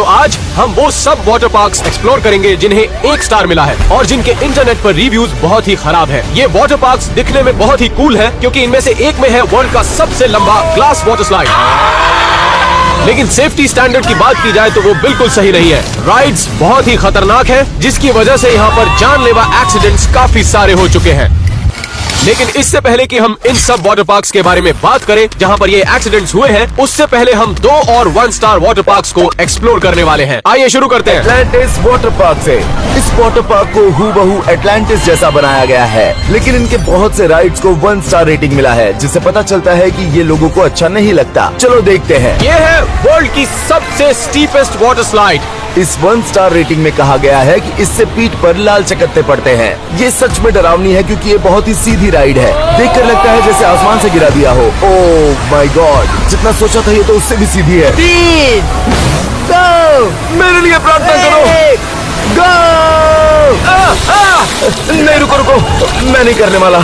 तो आज हम वो सब वाटर पार्क्स एक्सप्लोर करेंगे जिन्हें 1 स्टार मिला है और जिनके इंटरनेट पर रिव्यूज बहुत ही खराब है। ये वाटर पार्क्स दिखने में बहुत ही कूल है क्योंकि इनमें से एक में है वर्ल्ड का सबसे लंबा ग्लास वाटर स्लाइड, लेकिन सेफ्टी स्टैंडर्ड की बात की जाए तो वो बिल्कुल सही नहीं है। राइड्स बहुत ही खतरनाक है जिसकी वजह से यहाँ पर जानलेवा एक्सीडेंट्स काफी सारे हो चुके हैं। लेकिन इससे पहले कि हम इन सब वाटर पार्क्स के बारे में बात करें जहां पर ये एक्सीडेंट्स हुए हैं, उससे पहले हम 2 और 1 स्टार वाटर पार्क्स को एक्सप्लोर करने वाले हैं। आइए शुरू करते हैं। एटलांटिस वाटर पार्क से। इस वाटर पार्क को हूबहू एटलांटिस जैसा बनाया गया है, लेकिन इनके बहुत से राइड्स को 1 स्टार रेटिंग मिला है, जिससे पता चलता है कि ये लोगों को अच्छा नहीं लगता। चलो देखते हैं। ये है वर्ल्ड की सबसे स्टीपेस्ट वाटर स्लाइड। इस 1 स्टार रेटिंग में कहा गया है कि इससे पीठ पर लाल चकत्ते पड़ते हैं। ये सच में डरावनी है क्योंकि ये बहुत ही सीधी राइड है। देखकर लगता है जैसे आसमान से गिरा दिया हो। ओह माय गॉड, जितना सोचा था ये तो उससे भी सीधी है। 3, 2, मेरे लिए प्रार्थना करो। गो! नहीं, रुको रुको, मैं नहीं करने वाला।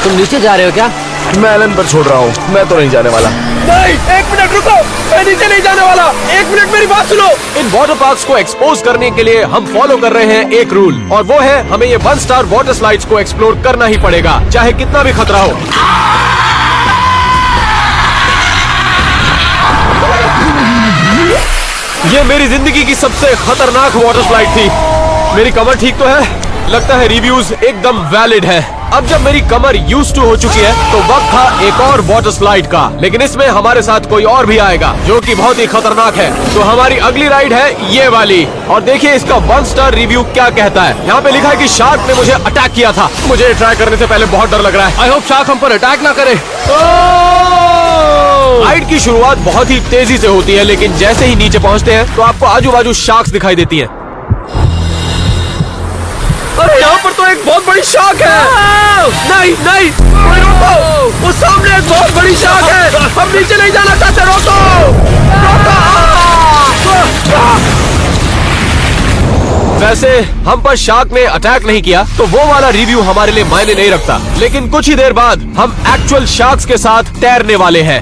तुम नीचे जा रहे हो क्या? मैं एलन पर छोड़ रहा हूँ, मैं तो नहीं जाने वाला। नहीं, 1 मिनट रुको, मैं नीचे नहीं जाने वाला। 1 मिनट मेरी बात सुनो। इन वाटर पार्क्स को एक्सपोज करने के लिए हम फॉलो कर रहे हैं एक रूल, और वो है हमें ये 1 स्टार वाटर स्लाइड्स को एक्सप्लोर करना ही पड़ेगा, चाहे कितना भी खतरा हो। ये मेरी जिंदगी की सबसे खतरनाक वाटर स्लाइड थी। मेरी कमर ठीक तो है? लगता है रिव्यूज एकदम वैलिड है। अब जब मेरी कमर यूज्ड टू हो चुकी है तो वक्त था एक और वाटर स्लाइड का, लेकिन इसमें हमारे साथ कोई और भी आएगा जो कि बहुत ही खतरनाक है। तो हमारी अगली राइड है ये वाली, और देखिए इसका 1 स्टार रिव्यू क्या कहता है। यहाँ पे लिखा है कि शार्क ने मुझे अटैक किया था। मुझे ट्राई करने से पहले बहुत डर लग रहा है। आई होप शार्क हम पर अटैक ना करे। राइड की शुरुआत बहुत ही तेजी से होती है, लेकिन जैसे ही नीचे पहुँचते हैं तो आपको आजू बाजू शार्क्स दिखाई देती है। अरे यहाँ पर तो एक बहुत बड़ी शार्क है। नहीं नहीं, कोई रोको, उस सामने एक बहुत बड़ी शार्क है। हम नीचे नहीं जाना चाहते, रोको रोको। वैसे हम पर शार्क ने अटैक नहीं किया तो वो वाला रिव्यू हमारे लिए मायने नहीं रखता, लेकिन कुछ ही देर बाद हम एक्चुअल शार्क्स के साथ तैरने वाले हैं।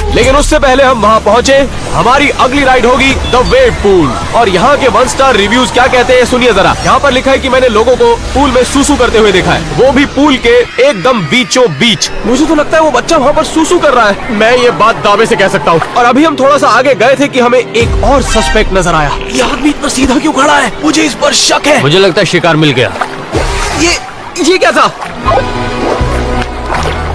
लेकिन उससे पहले हम वहाँ पहुँचे, हमारी अगली राइड होगी द वेव पूल। और यहाँ के 1 स्टार रिव्यूज क्या कहते हैं सुनिए जरा। यहाँ पर लिखा है कि मैंने लोगों को पूल में सूसू करते हुए देखा है, वो भी पूल के एकदम बीचों बीच। मुझे तो लगता है वो बच्चा वहाँ पर सूसू कर रहा है। मैं ये बात दावे से कह सकता हूँ। और अभी हम थोड़ा सा आगे गए थे कि हमें एक और सस्पेक्ट नजर आया। ये आदमी इतना सीधा क्यों खड़ा है? मुझे इस पर शक है। मुझे लगता है शिकार मिल गया। ये क्या था?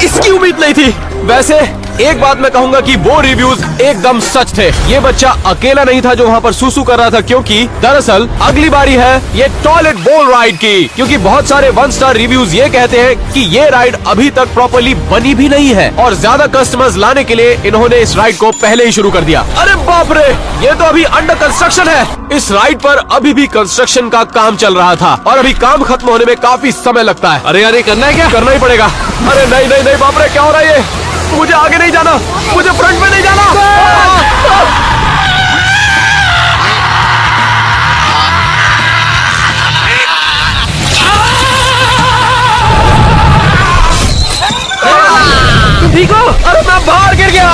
इसकी उम्मीद नहीं थी। वैसे एक बात मैं कहूंगा कि वो रिव्यूज एकदम सच थे। ये बच्चा अकेला नहीं था जो वहाँ पर सूसू कर रहा था, क्योंकि दरअसल अगली बारी है ये टॉयलेट बोल राइड की। क्योंकि बहुत सारे 1 स्टार रिव्यूज ये कहते हैं कि ये राइड अभी तक प्रॉपर्ली बनी भी नहीं है, और ज्यादा कस्टमर्स लाने के लिए इन्होंने इस राइड को पहले ही शुरू कर दिया। अरे बाप रे, ये तो अभी अंडर कंस्ट्रक्शन है। इस राइड पर अभी भी कंस्ट्रक्शन का काम चल रहा था और अभी काम खत्म होने में काफी समय लगता है। अरे यार, ये करना है क्या? करना ही पड़ेगा। अरे नहीं नहीं नहीं, बाप रे, क्या हो रहा है? ये मुझे आगे नहीं जाना, मुझे फ्रंट में नहीं जाना। तुम ठीक हो? अरे मैं बाहर गिर गया।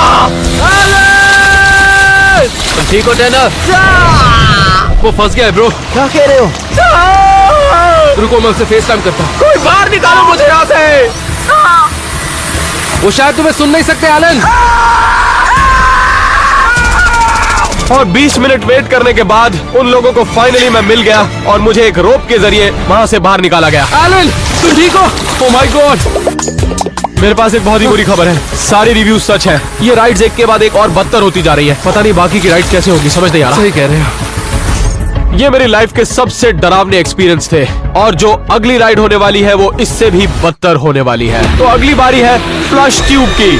तुम ठीक हो टेनर? वो फंस गया है ब्रो। क्या कह रहे हो? रुको, मैं उससे फेस टाइम करता हूँ। कोई बाहर निकालो मुझे यहाँ से। वो शायद तुम्हें सुन नहीं सकते एलन। और 20 मिनट वेट करने के बाद उन लोगों को फाइनली मैं मिल गया और मुझे एक रोप के जरिए वहाँ से बाहर निकाला गया। एलन, तुम ठीक हो? ओह माय गॉड, मेरे पास एक बहुत ही बुरी खबर है। सारे रिव्यूज सच हैं। ये राइड्स एक के बाद एक और बदतर होती जा रही है। पता नहीं बाकी की राइड्स कैसे होगी, समझ नहीं आ रहा। सही कह रहे हो। ये मेरी लाइफ के सबसे डरावने एक्सपीरियंस थे, और जो अगली राइड होने वाली है वो इससे भी बदतर होने वाली है। तो अगली बारी है फ्लश ट्यूब की।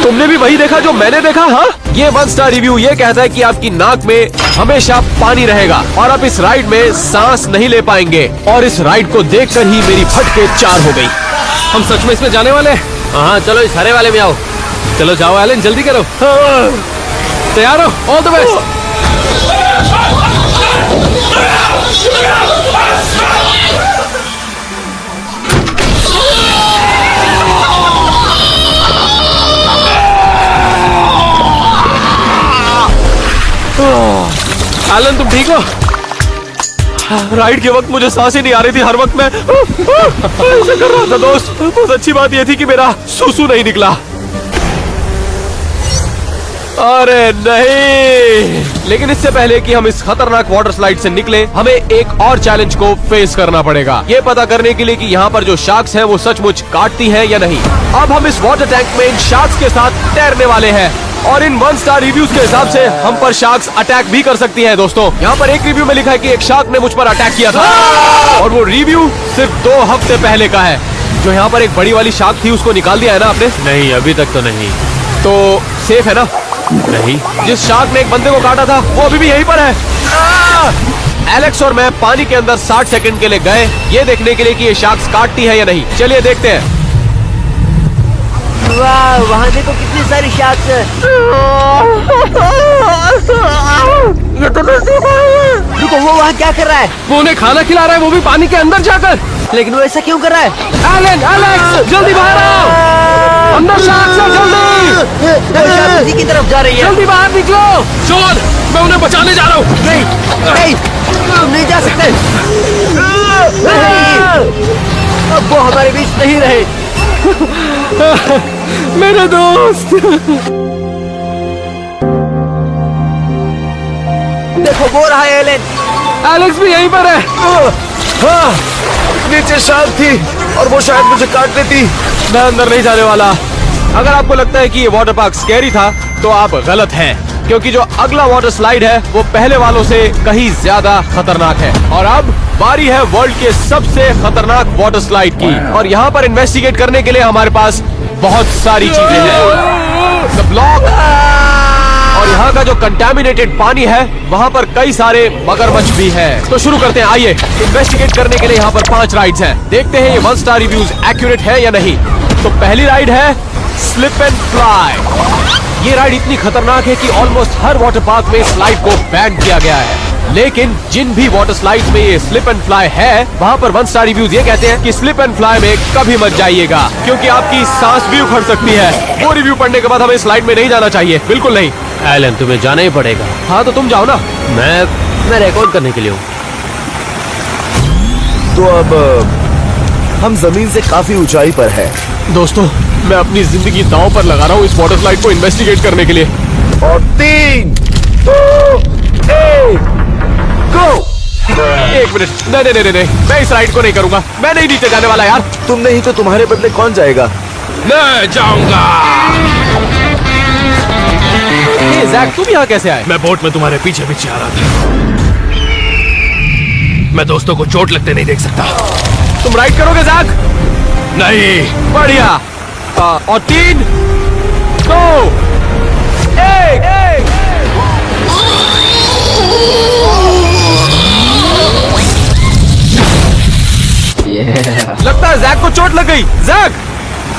तुमने भी वही देखा जो मैंने देखा? हाँ, ये 1 स्टार रिव्यू ये कहता है कि आपकी नाक में हमेशा पानी रहेगा और आप इस राइड में सांस नहीं ले पाएंगे। और इस राइड को देखकर ही मेरी फटके 4 हो गई। हम सच में इसमें जाने वाले हैं? हाँ, चलो इस हरे वाले में आओ। चलो जाओ एलन, जल्दी करो। तैयार हो? All the best. एलन तुम ठीक हो? राइड के वक्त मुझे सांस ही नहीं आ रही थी। हर वक्त मैं ऐसे कर रहा था दोस्त। बहुत अच्छी बात यह थी कि मेरा सूसू नहीं निकला। अरे नहीं, लेकिन इससे पहले कि हम इस खतरनाक वाटर स्लाइड से निकले, हमें एक और चैलेंज को फेस करना पड़ेगा। ये पता करने के लिए कि यहाँ पर जो शार्क्स हैं वो सचमुच काटती हैं या नहीं। अब हम इस वाटर टैंक में इन शार्क्स के साथ तैरने वाले हैं और इन 1 स्टार रिव्यूज के हिसाब से हम पर शार्क्स अटैक भी कर सकती हैं दोस्तों। यहाँ पर एक रिव्यू में लिखा है कि एक शार्क ने मुझ पर अटैक किया था और वो रिव्यू सिर्फ 2 हफ्ते पहले का है। जो यहाँ पर एक बड़ी वाली शार्क थी उसको निकाल दिया है ना आपने? नहीं, अभी तक तो नहीं। तो सेफ है ना? नहीं। जिस शार्क ने एक बंदे को काटा था वो अभी भी यहीं पर है। एलेक्स और मैं पानी के अंदर 60 सेकंड के लिए गए ये देखने के लिए कि ये शार्क्स काटती है या नहीं। चलिए देखते हैं। वाह, वहाँ देखो कितनी सारी शार्क्स है। रुको, वो वहाँ क्या कर रहा है? वो उन्हें खाना खिला रहा है, वो भी पानी के अंदर जाकर। लेकिन वो ऐसा क्यों कर रहा है? एलन, एलेक्स, जल्दी बाहर आओ। अंदर शार्क्स है, जल्दी। वो शार्क उसी की तरफ जा रही है। जल्दी बाहर निकलो। जॉन, मैं उन्हें बचाने जा रहा हूँ। नहीं, नहीं, तुम नहीं जा सकते। नहीं, अब वो हमारे बीच नहीं रहे। मेरे दोस्त। देखो वो रहा है एलेन। एलेक्स भी यहीं पर है। हाँ, नीचे शार्क थी और वो शायद मुझे काट लेती। मैं अंदर नहीं जाने वाला। अगर आपको लगता है कि ये वाटर पार्क स्कैरी था तो आप गलत हैं, क्योंकि जो अगला वाटर स्लाइड है वो पहले वालों से कहीं ज्यादा खतरनाक है। और अब बारी है वर्ल्ड के सबसे खतरनाक वाटर स्लाइड की, और यहाँ पर इन्वेस्टिगेट करने के लिए हमारे पास बहुत सारी चीजें हैं। द ब्लॉक, और यहाँ का जो कंटामिनेटेड पानी है वहाँ पर कई सारे मगरमच्छ भी है। तो शुरू करते हैं, आइए। इन्वेस्टिगेट करने के लिए यहाँ पर 5 राइड्स हैं। देखते हैं ये 1 स्टार रिव्यूज एक्यूरेट है या नहीं। तो पहली राइड है स्लिप एंड फ्लाई। ये राइड इतनी खतरनाक है कि ऑलमोस्ट हर वाटर पार्क में स्लाइड को बैन किया गया है। लेकिन जिन भी वाटर स्लाइड्स में ये स्लिप एंड फ्लाई है वहाँ पर 1 स्टार रिव्यूज ये कहते हैं कि स्लिप एंड फ्लाई में कभी मत जाइएगा, क्योंकि आपकी सांस भी उखड़ सकती है। वो रिव्यू पढ़ने के बाद हमें स्लाइड में नहीं जाना चाहिए, बिल्कुल नहीं। एलन, तुम्हें जाना ही पड़ेगा। हाँ तो तुम जाओ ना। मैं रिकॉर्ड करने के लिए हूँ। तो अब हम जमीन से काफी ऊंचाई पर है। दोस्तों, मैं अपनी जिंदगी दांव पर लगा रहा हूँ इस वाटर स्लाइड को इन्वेस्टिगेट करने के लिए। और 3, 2, 1, गो। 1 मिनट, नहीं, मैं इस राइड को नहीं करूंगा। मैं नहीं नीचे जाने वाला यार। तुम नहीं तो तुम्हारे बदले कौन जाएगा? मैं जाऊंगा। जैक, तुम यहाँ कैसे आए? मैं बोट में तुम्हारे पीछे पीछे आ रहा था। मैं दोस्तों को चोट लगते नहीं देख सकता। तुम राइड करोगे जैक? नहीं। बढ़िया। और 3, 2, 1। लगता है जैक को चोट लग गई। जैक,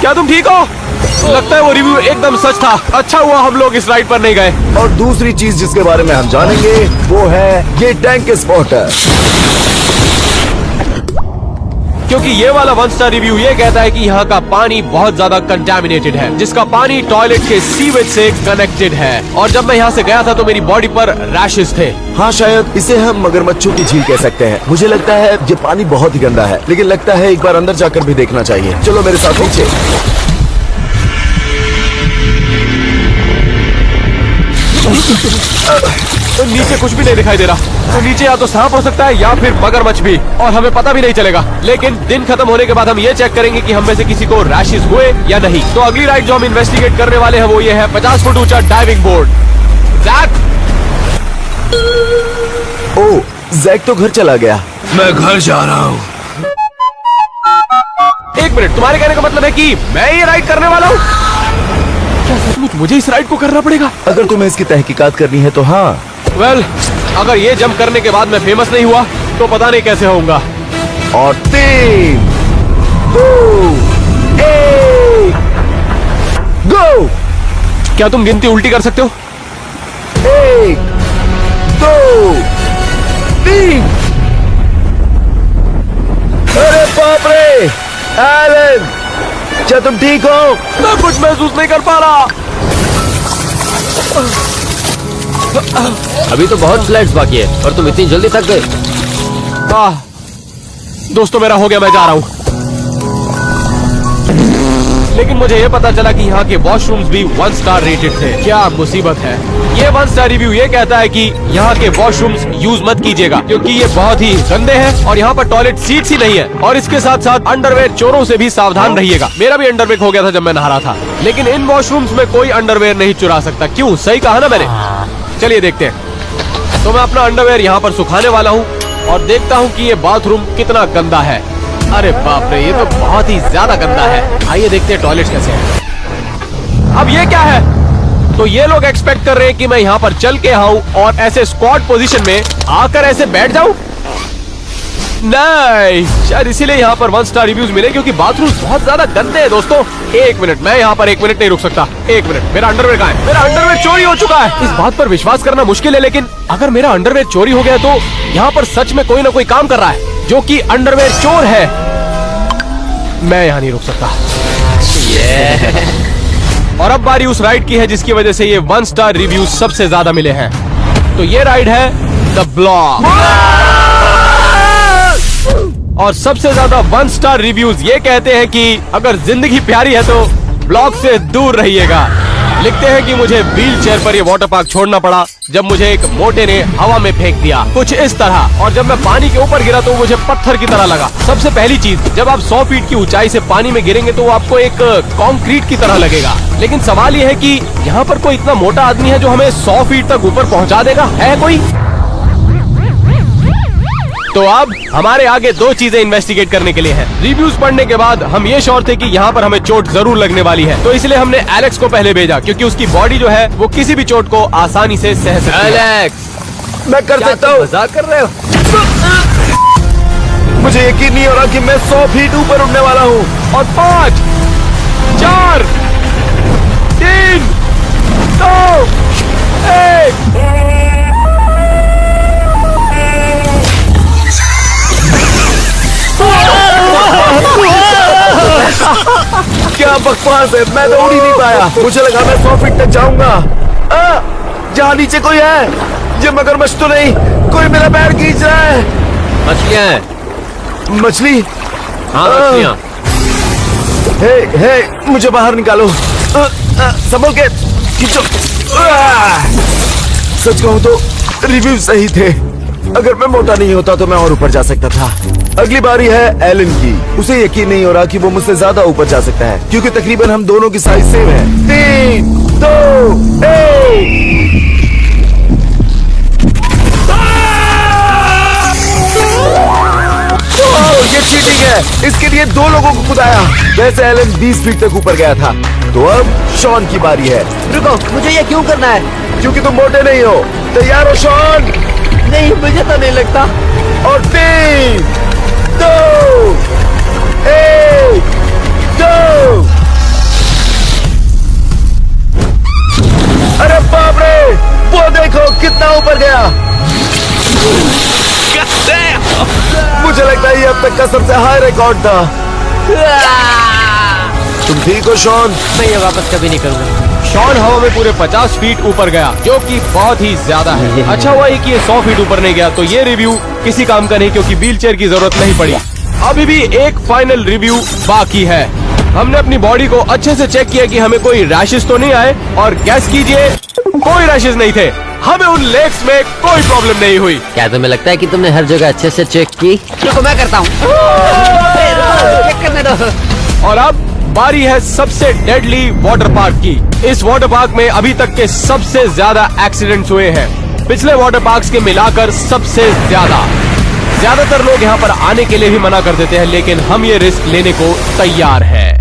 क्या तुम ठीक हो? लगता है वो रिव्यू एकदम सच था। अच्छा हुआ हम लोग इस राइड पर नहीं गए। और दूसरी चीज जिसके बारे में हम जानेंगे वो है ये टैंक स्पॉटर, क्योंकि ये वाला 1 स्टार रिव्यू ये कहता है कि यहाँ का पानी बहुत ज्यादा कंटामिनेटेड है, जिसका पानी टॉयलेट के सीवेज से कनेक्टेड है। और जब मैं यहाँ से गया था तो मेरी बॉडी पर रैशेस थे। हाँ, शायद इसे हम मगरमच्छों की झील कह सकते हैं। मुझे लगता है ये पानी बहुत ही गंदा है, लेकिन लगता है एक बार अंदर जाकर भी देखना चाहिए। चलो मेरे साथ नीचे। तो नीचे कुछ भी नहीं दिखाई दे रहा। तो नीचे या तो सांप हो सकता है या फिर मगरमच्छ भी, और हमें पता भी नहीं चलेगा। लेकिन दिन खत्म होने के बाद हम ये चेक करेंगे कि हम में से किसी को रैशेस हुए या नहीं। तो अगली राइड जो हम इन्वेस्टिगेट करने वाले हैं वो ये है 50 फुट ऊंचा डाइविंग बोर्ड। जैक, ओ, जैक तो घर चला गया। मैं घर जा रहा हूँ। 1 मिनट, तुम्हारे कहने का मतलब है कि मैं ये राइड करने वाला हूँ? क्या सचमुच मुझे इस राइड को करना पड़ेगा? अगर तुम्हें इसकी तहकीकात करनी है तो हाँ। वेल, अगर ये जंप करने के बाद मैं फेमस नहीं हुआ तो पता नहीं कैसे होऊंगा। और 3, 2, 1, गो। क्या तुम गिनती उल्टी कर सकते हो? 1, 2, 3। अरे बाप रे, एलन, क्या तुम ठीक हो? मैं कुछ महसूस नहीं कर पा रहा। अभी तो बहुत स्लाइड्स बाकी है और तुम इतनी जल्दी थक गए। दोस्तों मेरा हो गया, मैं जा रहा हूँ। लेकिन मुझे ये पता चला कि यहाँ के वॉशरूम्स भी 1 स्टार रेटेड थे। क्या मुसीबत है। ये 1 स्टार रिव्यू ये कहता है कि यहाँ के वॉशरूम्स यूज मत कीजिएगा क्योंकि ये बहुत ही गंदे हैं और यहाँ पर टॉयलेट सीट्स ही नहीं है। और इसके साथ साथ अंडरवेयर चोरों से भी सावधान रहिएगा। मेरा भी अंडरवेयर हो गया था जब मैं नहा रहा था, लेकिन इन वॉशरूम्स में कोई अंडरवेयर नहीं चुरा सकता। क्यों? सही कहा ना मैंने। चलिए देखते हैं। तो मैं अपना अंडरवेयर यहाँ पर सुखाने वाला हूँ और देखता हूँ कि ये बाथरूम कितना गंदा है। अरे बाप रे, ये तो बहुत ही ज्यादा गंदा है। आइए देखते हैं टॉयलेट कैसे है। अब ये क्या है? तो ये लोग एक्सपेक्ट कर रहे हैं कि मैं यहाँ पर चल के आऊं और ऐसे स्क्वाट पोजीशन में आकर ऐसे बैठ जाऊं? नहीं, शायद इसीलिए यहाँ पर 1 स्टार रिव्यूज मिले क्योंकि बाथरूम बहुत ज्यादा गंदे हैं। दोस्तों 1 मिनट, मैं यहाँ पर 1 मिनट नहीं रुक सकता। 1 मिनट, मेरा अंडरवेयर कहाँ है? मेरा अंडरवेयर चोरी हो चुका है। इस बात पर विश्वास करना मुश्किल है, लेकिन अगर मेरा अंडरवेयर चोरी हो गया तो यहाँ पर सच में कोई ना कोई काम कर रहा है जो कि अंडरवेयर चोर है। मैं यहाँ नहीं रुक सकता। और अब बारी उस राइड की है जिसकी वजह से ये 1 स्टार रिव्यू सबसे ज्यादा मिले हैं। तो ये राइड है द ब्लॉक। और सबसे ज्यादा 1 स्टार रिव्यूज ये कहते हैं कि अगर जिंदगी प्यारी है तो ब्लॉक से दूर रहिएगा। लिखते हैं कि मुझे व्हील चेयर पर ये वाटर पार्क छोड़ना पड़ा जब मुझे एक मोटे ने हवा में फेंक दिया कुछ इस तरह, और जब मैं पानी के ऊपर गिरा तो मुझे पत्थर की तरह लगा। सबसे पहली चीज, जब आप 100 फीट की ऊंचाई से पानी में गिरेंगे तो आपको एक कंक्रीट की तरह लगेगा। लेकिन सवाल ये है कि यहाँ पर कोई इतना मोटा आदमी है जो हमें 100 फीट तक ऊपर पहुँचा देगा? है कोई? तो अब हमारे आगे 2 चीजें इन्वेस्टिगेट करने के लिए हैं। रिव्यूज पढ़ने के बाद हम ये श्योर थे कि यहाँ पर हमें चोट जरूर लगने वाली है, तो इसलिए हमने एलेक्स को पहले भेजा क्योंकि उसकी बॉडी जो है वो किसी भी चोट को आसानी से सह सकती है। एलेक्स, मैं कर सकता हूँ। मजाक कर रहे हो? मुझे यकीन नहीं हो रहा कि मैं 100 फीट ऊपर उड़ने वाला हूँ। और 5, 4, 3, 2, 1। क्या बकवास है, मैं तो उड़ ही नहीं पाया। मुझे लगा मैं 100 फीट तक जाऊंगा। जहाँ नीचे कोई है। ये मगरमच्छ तो नहीं, कोई मेरा पैर खींच रहा है। मछलियाँ हैं। मछली? हाँ मछलियाँ। हे, मुझे बाहर निकालो। संभल के खींचो। सच कहूँ तो रिव्यू सही थे। अगर मैं मोटा नहीं होता तो मैं और ऊपर जा सकता था। अगली बारी है एलन की। उसे यकीन नहीं हो रहा कि वो मुझसे ज्यादा ऊपर जा सकता है क्योंकि तकरीबन हम दोनों की साइज सेम है। 3, 2, 1। ये चीटिंग है। इसके लिए 2 लोगों को कुदाया। वैसे एलन 20 फीट तक ऊपर गया था। तो अब शॉन की बारी है। रुको, मुझे ये क्यों करना है? क्योंकि तुम मोटे नहीं हो। तैयार हो शॉन? नहीं, मुझे तो नहीं लगता। और 3, 2, 1, go! अरे बाप रे, वो देखो कितना ऊपर गया। मुझे लगता है ये अब तक का सबसे हाई रिकॉर्ड था। तुम ठीक हो शॉन? मैं ये वापस कभी नहीं करूंगा। शॉन हवा में पूरे 50 फीट ऊपर गया जो कि बहुत ही ज्यादा है। अच्छा हुआ कि ये 100 फीट ऊपर नहीं गया, तो ये रिव्यू किसी काम का नहीं क्योंकि व्हील चेयर की जरूरत नहीं पड़ी। अभी भी एक फाइनल रिव्यू बाकी है। हमने अपनी बॉडी को अच्छे से चेक किया कि हमें कोई रैशेस तो नहीं आए, और गैस कीजिए, कोई रैशेस नहीं थे। हमें उन लेग्स में कोई प्रॉब्लम नहीं हुई। क्या तुम्हें लगता है कि तुमने हर जगह अच्छे से चेक की? रुको, मैं करता हूँ। चेक करने दो। और अब बारी है सबसे डेडली वाटर पार्क की। इस वाटर पार्क में अभी तक के सबसे ज्यादा एक्सीडेंट्स हुए हैं, पिछले वाटर पार्क्स के मिलाकर सबसे ज्यादा। ज्यादातर लोग यहाँ पर आने के लिए भी मना कर देते हैं, लेकिन हम ये रिस्क लेने को तैयार हैं।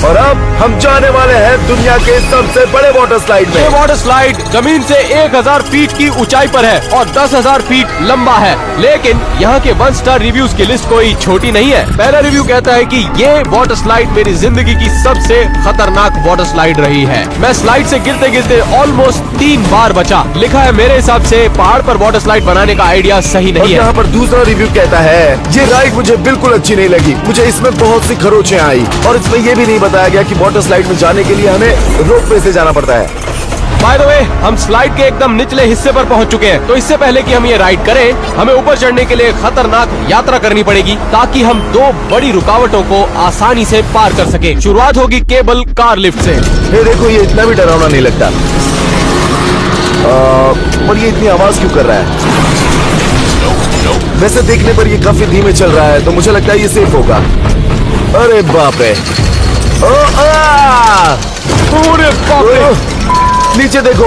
और अब हम जाने वाले हैं दुनिया के सबसे बड़े वाटर स्लाइड ये में। वाटर स्लाइड जमीन से 1000 फीट की ऊंचाई पर है और 10,000 फीट लंबा है, लेकिन यहाँ के 1 स्टार रिव्यूज की लिस्ट कोई छोटी नहीं है। पहला रिव्यू कहता है कि ये वाटर स्लाइड मेरी जिंदगी की सबसे खतरनाक वाटर स्लाइड रही है। मैं स्लाइड से गिरते गिरते ऑलमोस्ट 3 बार बचा। लिखा है मेरे हिसाब से पहाड़ पर वाटर स्लाइड बनाने का आइडिया सही और नहीं है। यहाँ पर दूसरा रिव्यू कहता है ये राइड मुझे बिल्कुल अच्छी नहीं लगी। मुझे इसमें बहुत सी खरोचें आई और इसमें ये भी नहीं बताया गया कि वाटर स्लाइड में जाने के लिए हमें रोपवे से जाना पड़ता है। बाय द वे, हम स्लाइड के एकदम निचले हिस्से पर पहुंच चुके हैं। तो इससे पहले कि हम ये राइड करें, हमें ऊपर चढ़ने के लिए खतरनाक यात्रा करनी पड़ेगी ताकि हम 2 बड़ी रुकावटों को आसानी से पार कर सके। शुरुआत होगी केबल कार लिफ्ट से। ये देखो, ये इतना भी डरावना नहीं लगता। पर ये इतनी आवाज क्यों कर रहा है? वैसे देखने पर ये काफी धीमे चल रहा है, तो मुझे लगता है ये सेफ होगा। अरे बाप रे! अरे बाप रे! नीचे देखो,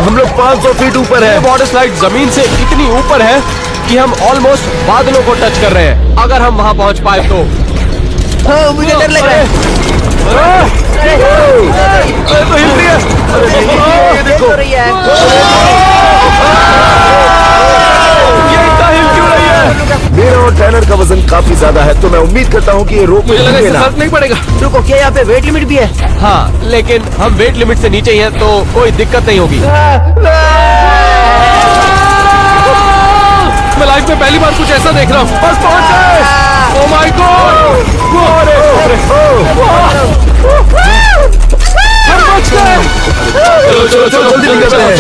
हम लोग 500 फीट ऊपर ये है। वाटर स्लाइड जमीन से इतनी ऊपर है कि हम ऑलमोस्ट बादलों को टच कर रहे हैं। अगर हम वहाँ पहुँच पाए तो। मुझे डर लग रहा है। तो हिल रही है। ये देखो, हो रही है। ये इतना हिल क्यों रही है? मेरा और टैनर का वजन काफी ज्यादा है, तो मैं उम्मीद करता हूँ कि ये रोक मुझे लगा लेंगे इससे ना। फर्क नहीं पड़ेगा। रुको, क्या यहाँ पे वेट लिमिट भी है? हाँ, लेकिन हम वेट लिमिट से नीचे ही हैं, तो कोई दिक्कत नहीं होगी। मैं लाइफ में पहली बार कुछ ऐसा देख रहा हूँ। बस पहुंच गए। Oh my God! हम बच गए। चलो जल्दी निकलते हैं।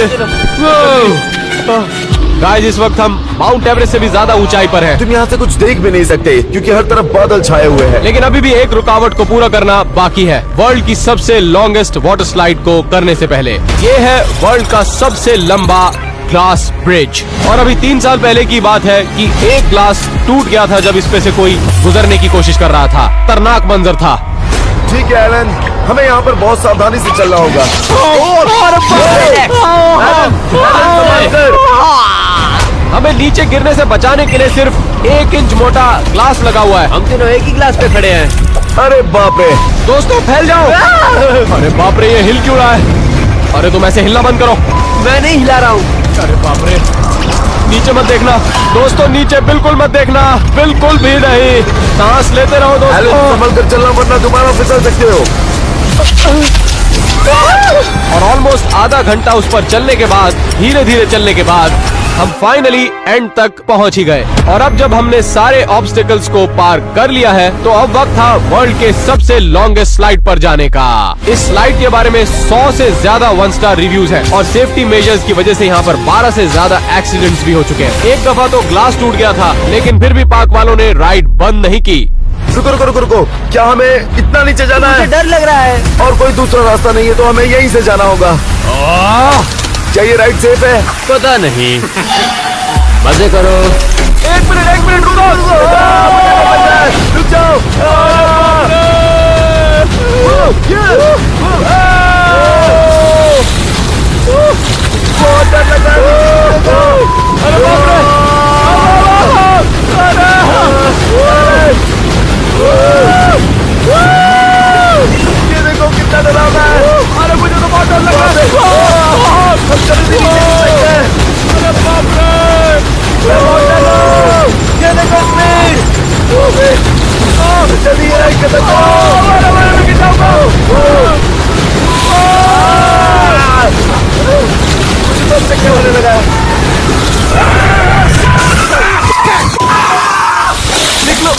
गाइस, इस वक्त हम माउंट एवरेस्ट से भी ज्यादा ऊंचाई पर हैं। तुम यहाँ से कुछ देख भी नहीं सकते क्योंकि हर तरफ बादल छाए हुए हैं। लेकिन अभी भी एक रुकावट को पूरा करना बाकी है। वर्ल्ड की सबसे लॉन्गेस्ट वाटर स्लाइड को करने से पहले ये है वर्ल्ड का सबसे लंबा ग्लास ब्रिज। और अभी 3 साल पहले की बात है कि एक ग्लास टूट गया था जब इस पे से कोई गुजरने की कोशिश कर रहा था। खतरनाक मंजर था। ठीक है एलन, हमें यहाँ पर बहुत सावधानी से चलना होगा। हमें नीचे गिरने से बचाने के लिए सिर्फ 1 इंच मोटा ग्लास लगा हुआ है। हम तीनों एक ही ग्लास पे खड़े हैं। अरे बाप रे! दोस्तों फैल जाओ। अरे बाप रे, ये हिल क्यों रहा है? अरे तुम ऐसे हिलना बंद करो। मैं नहीं हिला रहा हूँ। अरे बाप रे, नीचे मत देखना दोस्तों, नीचे बिल्कुल मत देखना, बिल्कुल भी नहीं। सांस लेते रहो एलन, दोस्तों। संभल कर चलना वरना दोबारा फिसल सकते हो। और ऑलमोस्ट आधा घंटा उस पर चलने के बाद, धीरे धीरे चलने के बाद हम फाइनली एंड तक पहुंच ही गए। और अब जब हमने सारे ऑब्स्टिकल्स को पार कर लिया है, तो अब वक्त था वर्ल्ड के सबसे लॉन्गेस्ट स्लाइड पर जाने का। इस स्लाइड के बारे में 100 से ज्यादा 1 स्टार रिव्यूज हैं और सेफ्टी मेजर्स की वजह से यहाँ पर 12 से ज्यादा एक्सीडेंट्स भी हो चुके हैं। एक दफा तो ग्लास टूट गया था, लेकिन फिर भी पार्क वालों ने राइड बंद नहीं की। रुको रुको रुको रुको, क्या हमें इतना नीचे जाना मुझे है? डर लग रहा है। और कोई दूसरा रास्ता नहीं है, तो हमें यहीं से जाना होगा। क्या ये राइड सेफ है? पता नहीं। मजे करो। 1 मिनट रुको। रुक जाओ। बहुत डर लग रहा है। अरे बाप रे! ये देखो कितना डरावना है। अरे मुझे तो बहुत डर लग रहा है। हम कभी भी नीचे गिर सकते हैं। अरे बाप रे! ये देखो स्पीड। जल्दी ये राइड खत्म करो। मुझे तो चक्कर आने लगा है। निकलो,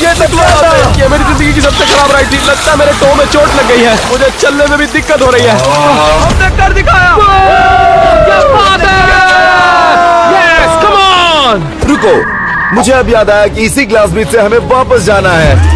ये मेरी जिंदगी की सबसे खराब राइड थी। लगता है मेरे टो में चोट लग गई है, मुझे चलने में भी दिक्कत हो रही है। हमने कर दिखाया। क्या बात है! Yes, come on! रुको, मुझे अब याद आया कि इसी ग्लास ब्रिज से हमें वापस जाना है।